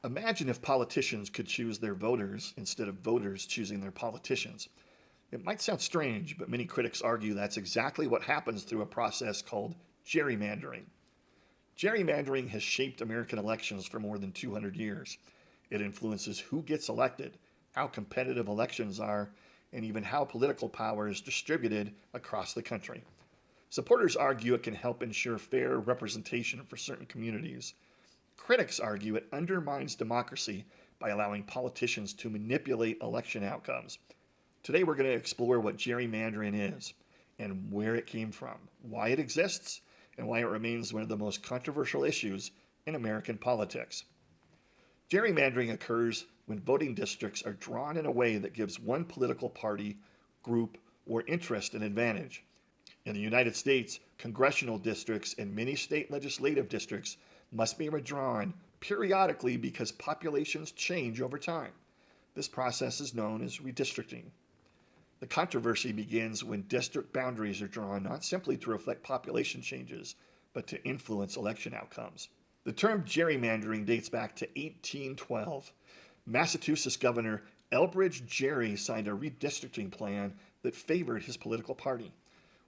Imagine if politicians could choose their voters instead of voters choosing their politicians. It might sound strange, but many critics argue that's exactly what happens through a process called gerrymandering. Gerrymandering has shaped American elections for more than 200 years. It influences who gets elected, how competitive elections are, and even how political power is distributed across the country. Supporters argue it can help ensure fair representation for certain communities. Critics argue it undermines democracy by allowing politicians to manipulate election outcomes. Today we're going to explore what gerrymandering is and where it came from, why it exists, and why it remains one of the most controversial issues in American politics. Gerrymandering occurs when voting districts are drawn in a way that gives one political party, group, or interest an advantage. In the United States, congressional districts and many state legislative districts must be redrawn periodically because populations change over time. This process is known as redistricting. The controversy begins when district boundaries are drawn not simply to reflect population changes, but to influence election outcomes. The term gerrymandering dates back to 1812. Massachusetts Governor Elbridge Gerry signed a redistricting plan that favored his political party.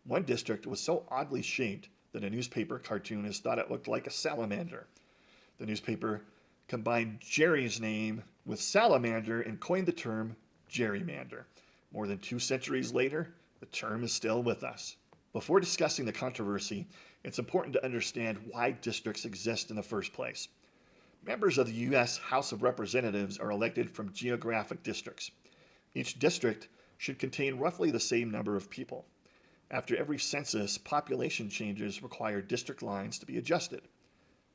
One district was so oddly shaped that a newspaper cartoonist thought it looked like a salamander. The newspaper combined Gerry's name with salamander and coined the term gerrymander. More than 2 centuries later, the term is still with us. Before discussing the controversy, it's important to understand why districts exist in the first place. Members of the U.S. House of Representatives are elected from geographic districts. Each district should contain roughly the same number of people. After every census, population changes require district lines to be adjusted.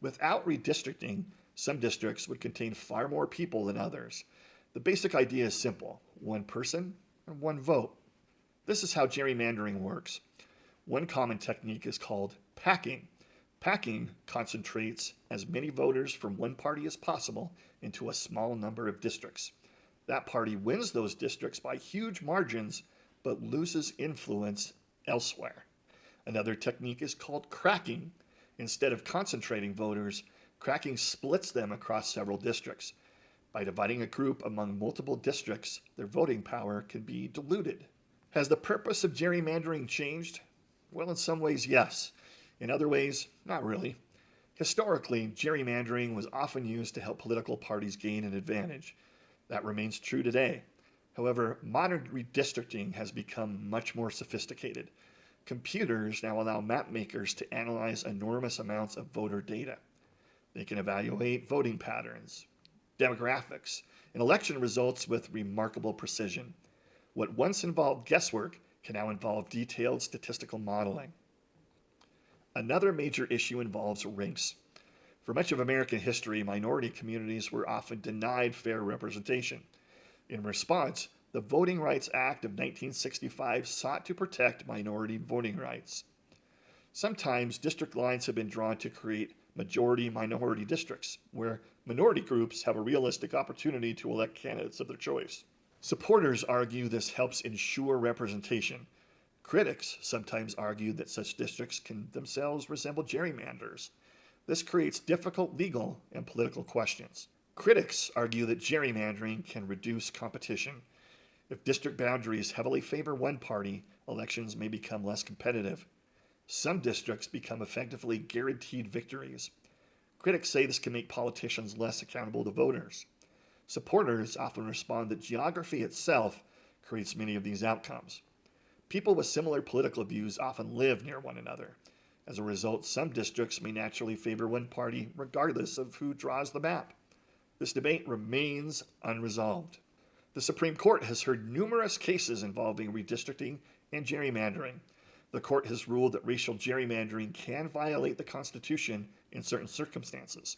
Without redistricting, some districts would contain far more people than others. The basic idea is simple: one person and one vote. This is how gerrymandering works. One common technique is called packing. Packing concentrates as many voters from one party as possible into a small number of districts. That party wins those districts by huge margins, but loses influence elsewhere. Another technique is called cracking. Instead of concentrating voters, cracking splits them across several districts. By dividing a group among multiple districts, their voting power can be diluted. Has the purpose of gerrymandering changed? Well, in some ways, yes. In other ways, not really. Historically, gerrymandering was often used to help political parties gain an advantage. That remains true today. However, modern redistricting has become much more sophisticated. Computers now allow map makers to analyze enormous amounts of voter data. They can evaluate voting patterns, demographics, and election results with remarkable precision. What once involved guesswork can now involve detailed statistical modeling. Another major issue involves race. For much of American history, minority communities were often denied fair representation. In response, the Voting Rights Act of 1965 sought to protect minority voting rights. Sometimes district lines have been drawn to create majority-minority districts, where minority groups have a realistic opportunity to elect candidates of their choice. Supporters argue this helps ensure representation. Critics sometimes argue that such districts can themselves resemble gerrymanders. This creates difficult legal and political questions. Critics argue that gerrymandering can reduce competition. If district boundaries heavily favor one party, elections may become less competitive. Some districts become effectively guaranteed victories. Critics say this can make politicians less accountable to voters. Supporters often respond that geography itself creates many of these outcomes. People with similar political views often live near one another. As a result, some districts may naturally favor one party regardless of who draws the map. This debate remains unresolved. The Supreme Court has heard numerous cases involving redistricting and gerrymandering. The court has ruled that racial gerrymandering can violate the Constitution in certain circumstances.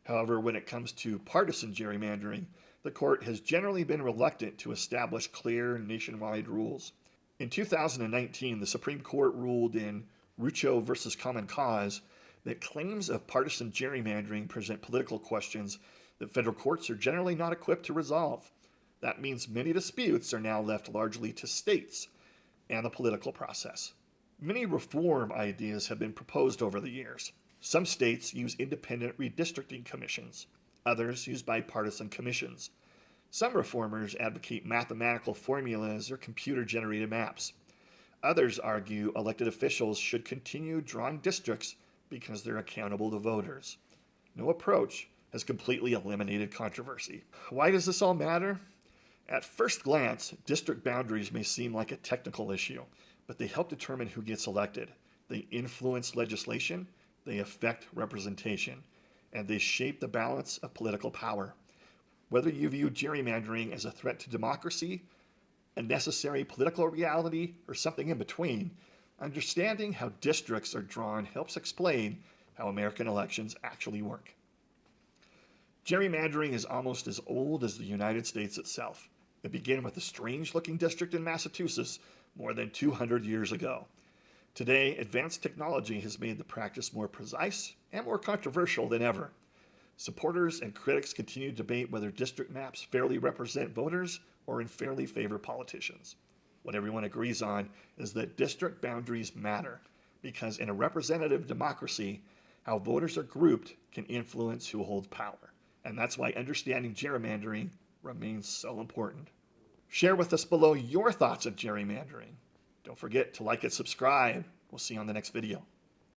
However, when it comes to partisan gerrymandering, the court has generally been reluctant to establish clear nationwide rules. In 2019, the Supreme Court ruled in Rucho versus Common Cause that claims of partisan gerrymandering present political questions that federal courts are generally not equipped to resolve. That means many disputes are now left largely to states and the political process. Many reform ideas have been proposed over the years. Some states use independent redistricting commissions. Others use bipartisan commissions. Some reformers advocate mathematical formulas or computer-generated maps. Others argue elected officials should continue drawing districts because they're accountable to voters. No approach has completely eliminated controversy. Why does this all matter? At first glance, district boundaries may seem like a technical issue, but they help determine who gets elected. They influence legislation, they affect representation, and they shape the balance of political power. Whether you view gerrymandering as a threat to democracy, a necessary political reality, or something in between, understanding how districts are drawn helps explain how American elections actually work. Gerrymandering is almost as old as the United States itself. It began with a strange-looking district in Massachusetts more than 200 years ago. Today, advanced technology has made the practice more precise and more controversial than ever. Supporters and critics continue to debate whether district maps fairly represent voters or unfairly favor politicians. What everyone agrees on is that district boundaries matter, because in a representative democracy, how voters are grouped can influence who holds power. And that's why understanding gerrymandering remains so important. Share with us below your thoughts on gerrymandering. Don't forget to like and subscribe. We'll see you on the next video.